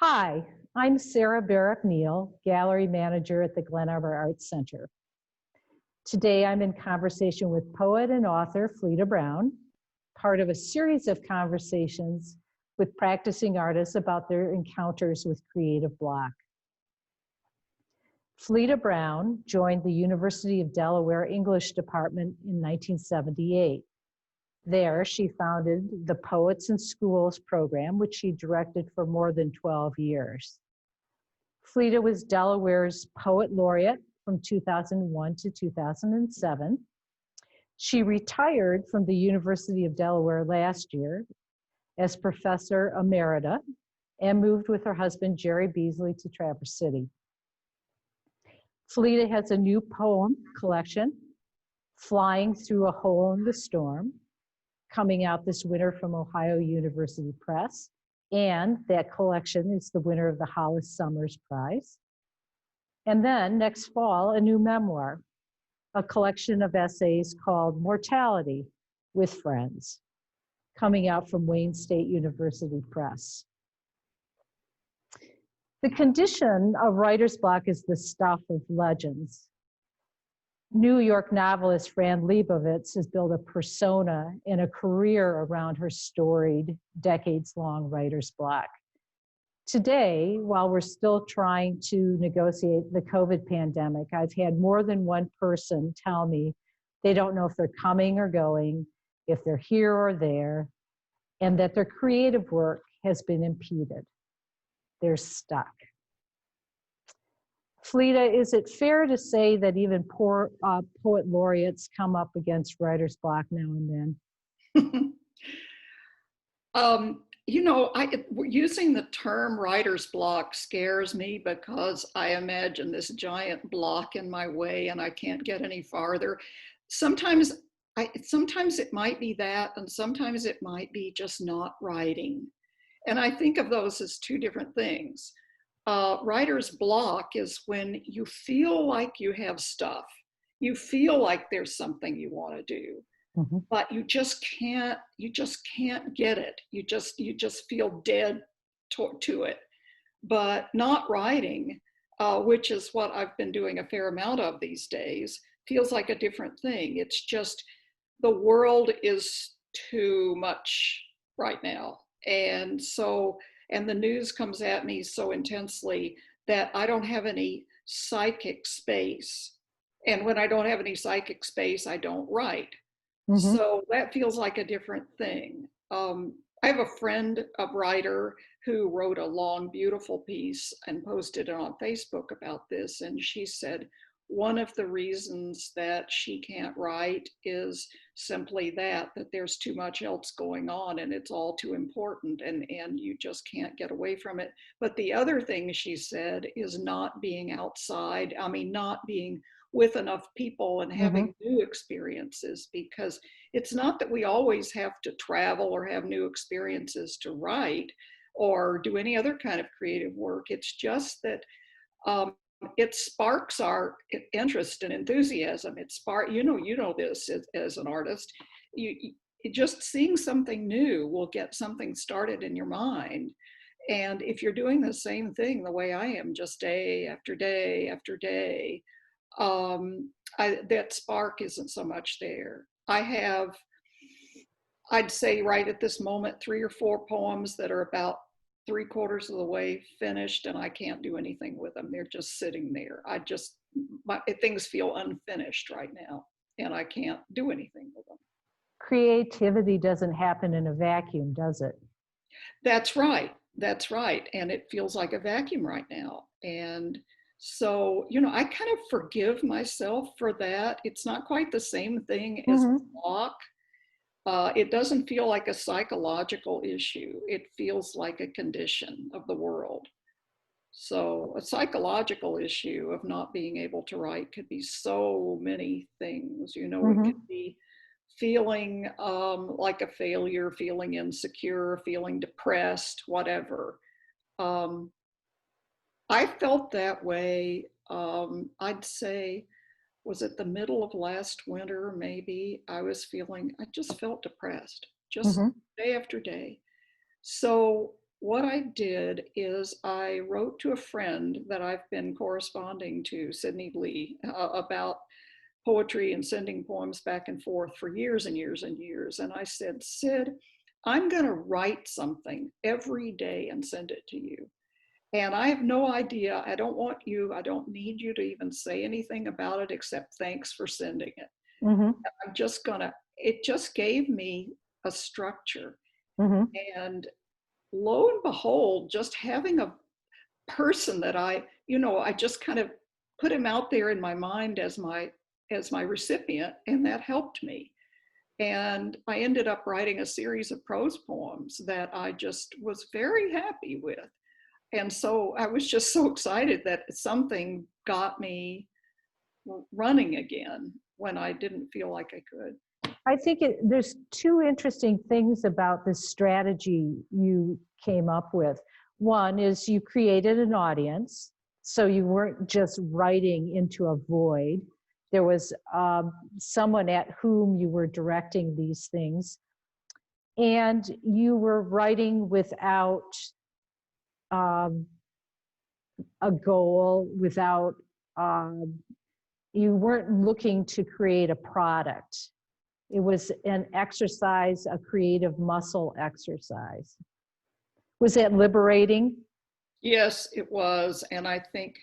Hi, I'm Sarah Bearup-Neal, Gallery Manager at the Glen Arbor Arts Center. Today I'm in conversation with poet and author Fleda Brown, part of a series of conversations with practicing artists about their encounters with creative block. Fleda Brown joined the University of Delaware English Department in 1978. There, she founded the Poets in Schools program, which she directed for more than 12 years. Fleda was Delaware's Poet Laureate from 2001 to 2007. She retired from the University of Delaware last year as Professor Emerita and moved with her husband, Jerry Beasley, to Traverse City. Fleda has a new poem collection, Flying Through a Hole in the Storm, coming out this winter from Ohio University Press, and that collection is the winner of the Hollis Summers Prize. And then next fall, a new memoir, a collection of essays called Mortality with Friends, coming out from Wayne State University Press. The condition of writer's block is the stuff of legends. New York novelist Fran Lebowitz has built a persona and a career around her storied, decades-long writer's block. Today, while we're still trying to negotiate the COVID pandemic, I've had more than one person tell me they don't know if they're coming or going, if they're here or there, and that their creative work has been impeded. They're stuck. Fleda, is it fair to say that even poet laureates come up against writer's block now and then? Using the term writer's block scares me because I imagine this giant block in my way and I can't get any farther. Sometimes it might be that, and sometimes it might be just not writing. And I think of those as two different things. Writer's block is when you feel like you have stuff. You feel like there's something you want to do, but you just can't get it. You just feel dead to it. But not writing, which is what I've been doing a fair amount of these days, feels like a different thing. It's just the world is too much right now. And the news comes at me so intensely that I don't have any psychic space. And when I don't have any psychic space, I don't write. So that feels like a different thing. I have a friend, a writer, who wrote a long, beautiful piece and posted it on Facebook about this. And she said, one of the reasons that she can't write is simply that there's too much else going on and it's all too important and you just can't get away from it. But the other thing she said is not being outside, not being with enough people and having new experiences, because it's not that we always have to travel or have new experiences to write or do any other kind of creative work. It's just that it sparks our interest and enthusiasm. You know this as an artist. You just seeing something new will get something started in your mind. And if you're doing the same thing the way I am, just day after day after day, that spark isn't so much there. I have, I'd say right at this moment, 3 or 4 poems that are about 3/4 of the way finished, and I can't do anything with them. They're just sitting there. Things feel unfinished right now, and I can't do anything with them. Creativity doesn't happen in a vacuum, does it? That's right. That's right. And it feels like a vacuum right now. And so, I kind of forgive myself for that. It's not quite the same thing as a block. It doesn't feel like a psychological issue. It feels like a condition of the world. So a psychological issue of not being able to write could be so many things. It could be feeling like a failure, feeling insecure, feeling depressed, whatever. I felt that way, I'd say, was it the middle of last winter, maybe? I just felt depressed, just day after day. So what I did is I wrote to a friend that I've been corresponding to, Sydney Lee, about poetry and sending poems back and forth for years and years and years. And I said, Sid, I'm going to write something every day and send it to you. And I have no idea. I don't need you to even say anything about it except thanks for sending it. Mm-hmm. It just gave me a structure. Mm-hmm. And lo and behold, just having a person that I just kind of put him out there in my mind as my recipient, and that helped me. And I ended up writing a series of prose poems that I just was very happy with. And so I was just so excited that something got me running again when I didn't feel like I could. I think there's two interesting things about this strategy you came up with. One is you created an audience, so you weren't just writing into a void. There was someone at whom you were directing these things, and you were writing without a goal, without you weren't looking to create a product. It was an exercise, a creative muscle exercise. Was that liberating? Yes, it was. And I think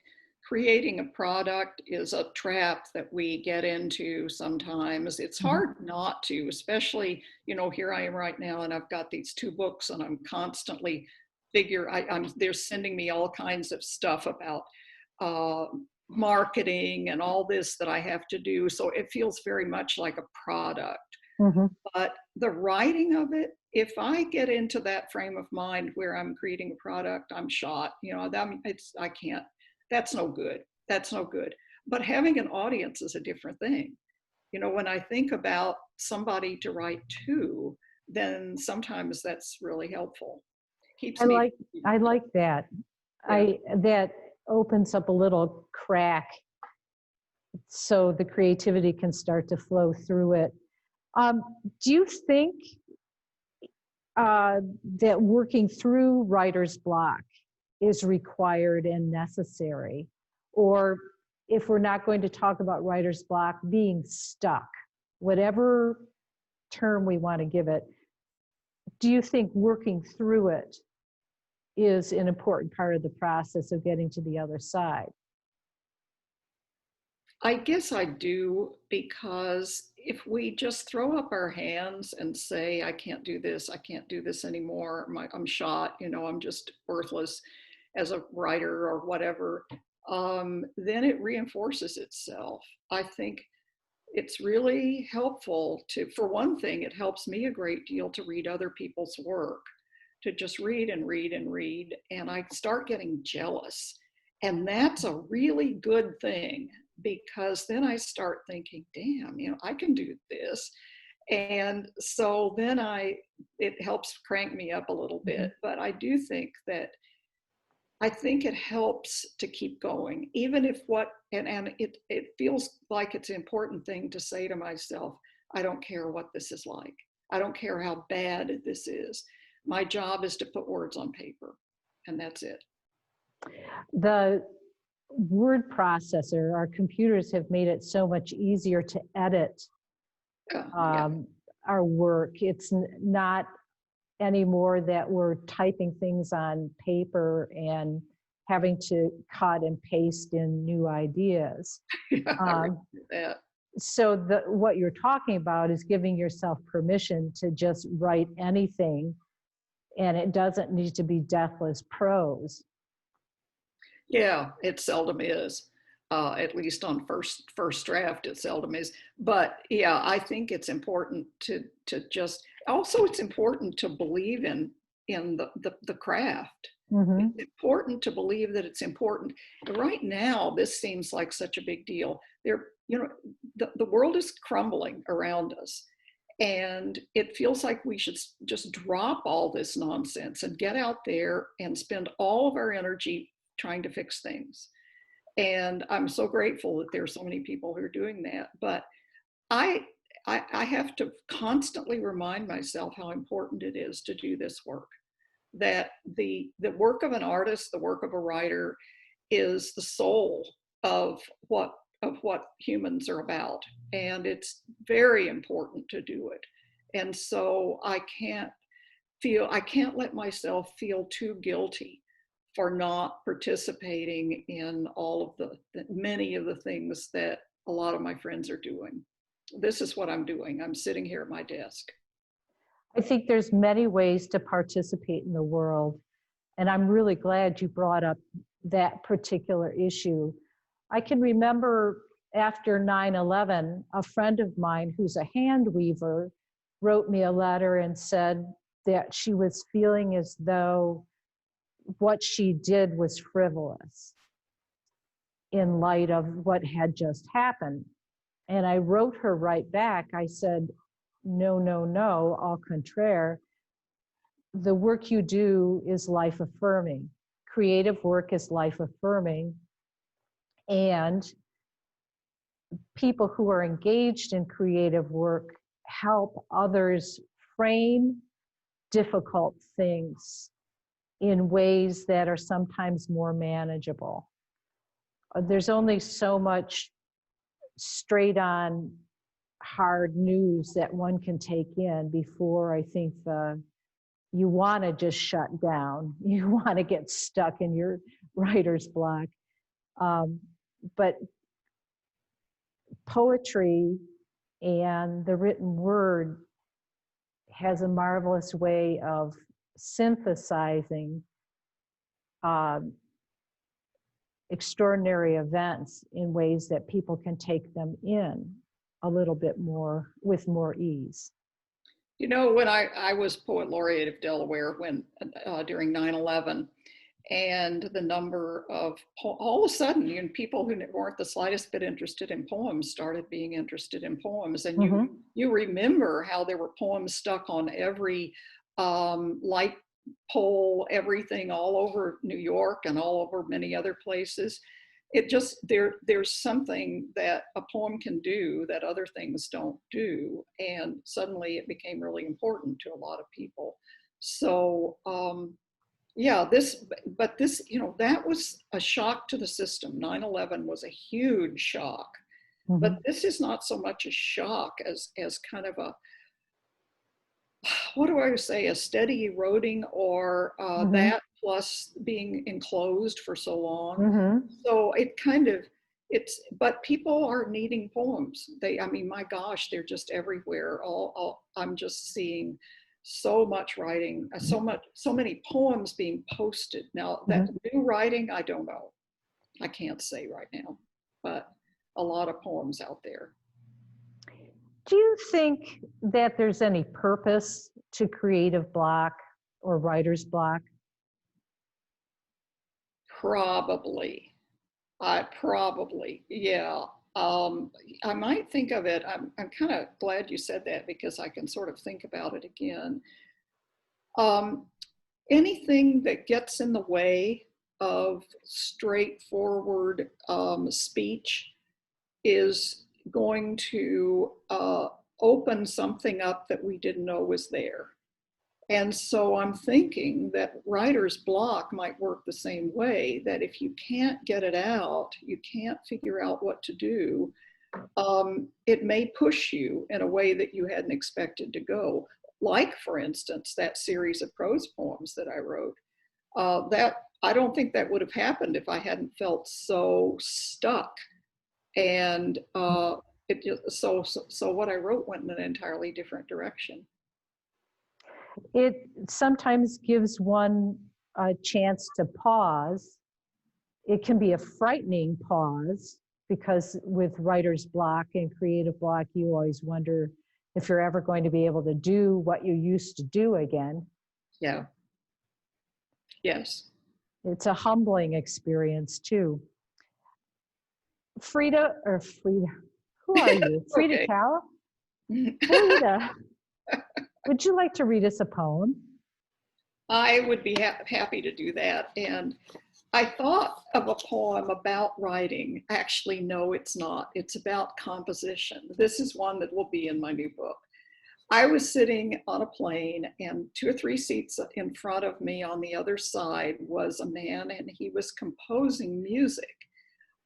creating a product is a trap that we get into sometimes. It's hard not to, especially, here I am right now, and I've got these 2 books, and I'm constantly they're sending me all kinds of stuff about marketing and all this that I have to do. So it feels very much like a product. Mm-hmm. But the writing of it, if I get into that frame of mind where I'm creating a product, I'm shot. I can't. That's no good. That's no good. But having an audience is a different thing. When I think about somebody to write to, then sometimes that's really helpful. Keeps I me. like that. Yeah. That opens up a little crack so the creativity can start to flow through it. Do you think that working through writer's block is required and necessary? Or if we're not going to talk about writer's block, being stuck, whatever term we want to give it, do you think working through it is an important part of the process of getting to the other side? I guess I do, because if we just throw up our hands and say, I can't do this anymore, I'm shot, I'm just worthless as a writer or whatever, then it reinforces itself. I think it's really helpful for one thing, it helps me a great deal to read other people's work, to just read and read and read, and I start getting jealous. And that's a really good thing, because then I start thinking, damn, I can do this. And so then it helps crank me up a little bit. But I do think it helps to keep going, even if it feels like it's an important thing to say to myself, I don't care what this is like. I don't care how bad this is. My job is to put words on paper, and that's it. The word processor, our computers have made it so much easier to edit our work. It's not anymore that we're typing things on paper and having to cut and paste in new ideas. So what you're talking about is giving yourself permission to just write anything, and it doesn't need to be deathless prose. Yeah, it seldom is. At least on first draft, it seldom is. But yeah, I think it's important to just, also it's important to believe in the craft. Mm-hmm. It's important to believe that it's important. Right now, this seems like such a big deal. The world is crumbling around us, and it feels like we should just drop all this nonsense and get out there and spend all of our energy trying to fix things. And I'm so grateful that there are so many people who are doing that. But I have to constantly remind myself how important it is to do this work. that the work of an artist, the work of a writer, is the soul of what humans are about, and it's very important to do it. And so I can't let myself feel too guilty for not participating in all of the many of the things that a lot of my friends are doing. This is what I'm doing. I'm sitting here at my desk. I think there's many ways to participate in the world, and I'm really glad you brought up that particular issue. I can remember after 9/11, a friend of mine who's a hand weaver wrote me a letter and said that she was feeling as though what she did was frivolous in light of what had just happened. And I wrote her right back. I said, no, no, no, au contraire. The work you do is life affirming. Creative work is life affirming. And people who are engaged in creative work help others frame difficult things in ways that are sometimes more manageable. There's only so much straight on hard news that one can take in before I think you want to just shut down. You want to get stuck in your writer's block. But poetry and the written word has a marvelous way of synthesizing extraordinary events in ways that people can take them in a little bit more with more ease. You know, when I was poet laureate of Delaware during 9/11, and the number of all of a sudden, people who weren't the slightest bit interested in poems started being interested in poems, and you remember how there were poems stuck on every light pole, everything all over New York and all over many other places. It just there's something that a poem can do that other things don't do, and suddenly it became really important to a lot of people. So yeah, this, that was a shock to the system. 9/11 was a huge shock, but this is not so much a shock as kind of a, what do I say, a steady eroding, or that plus being enclosed for so long. So it kind of, but people are needing poems. I mean, my gosh, they're just everywhere. I'm just seeing so much writing, so many poems being posted. Now that new writing, I don't know. I can't say right now, but a lot of poems out there. Do you think that there's any purpose to creative block or writer's block? Probably, yeah. I might think of it. I'm kind of glad you said that, because I can sort of think about it again. Anything that gets in the way of straightforward speech is going to open something up that we didn't know was there. And so I'm thinking that writer's block might work the same way, that if you can't get it out, you can't figure out what to do, it may push you in a way that you hadn't expected to go. Like, for instance, that series of prose poems that I wrote. That I don't think that would have happened if I hadn't felt so stuck. And so what I wrote went in an entirely different direction. It sometimes gives one a chance to pause. It can be a frightening pause, because with writer's block and creative block, you always wonder if you're ever going to be able to do what you used to do again. Yeah. Yes. It's a humbling experience too. Freda, who are you? Freda Okay. Kahlo? Freda, would you like to read us a poem? I would be happy to do that. And I thought of a poem about writing. Actually, no, it's not. It's about composition. This is one that will be in my new book. I was sitting on a plane, and 2 or 3 seats in front of me on the other side was a man, and he was composing music.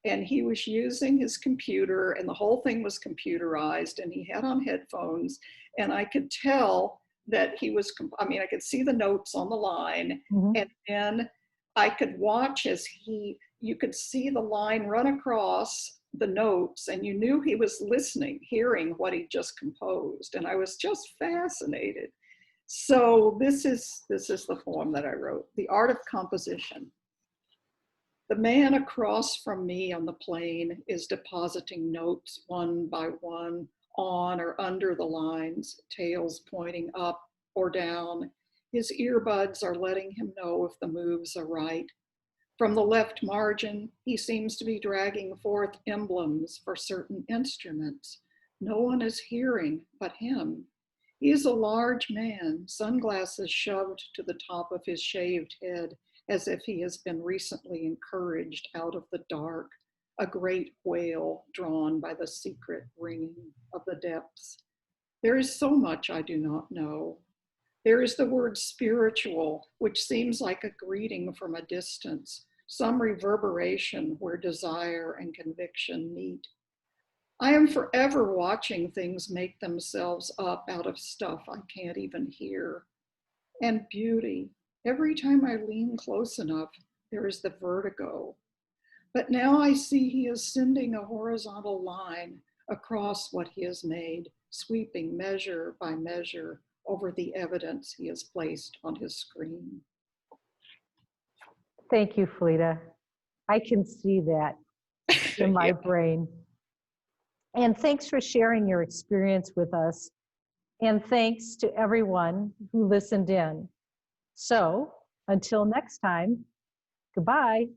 And he was using his computer, and the whole thing was computerized, and he had on headphones, and I could tell that he was, I mean, I could see the notes on the line, Mhm. and then I could watch as you could see the line run across the notes, and you knew he was listening, hearing what he just composed, and I was just fascinated. So this is the poem that I wrote, The Art of Composition. The man across from me on the plane is depositing notes one by one on or under the lines, tails pointing up or down. His earbuds are letting him know if the moves are right. From the left margin, he seems to be dragging forth emblems for certain instruments. No one is hearing but him. He is a large man, sunglasses shoved to the top of his shaved head, as if he has been recently encouraged out of the dark, a great wail drawn by the secret ringing of the depths. There is so much I do not know. There is the word spiritual, which seems like a greeting from a distance, some reverberation where desire and conviction meet. I am forever watching things make themselves up out of stuff I can't even hear. And beauty. Every time I lean close enough, there is the vertigo. But now I see he is sending a horizontal line across what he has made, sweeping measure by measure over the evidence he has placed on his screen. Thank you, Fleda. I can see that in my Yeah. brain. And thanks for sharing your experience with us. And thanks to everyone who listened in. So until next time, goodbye.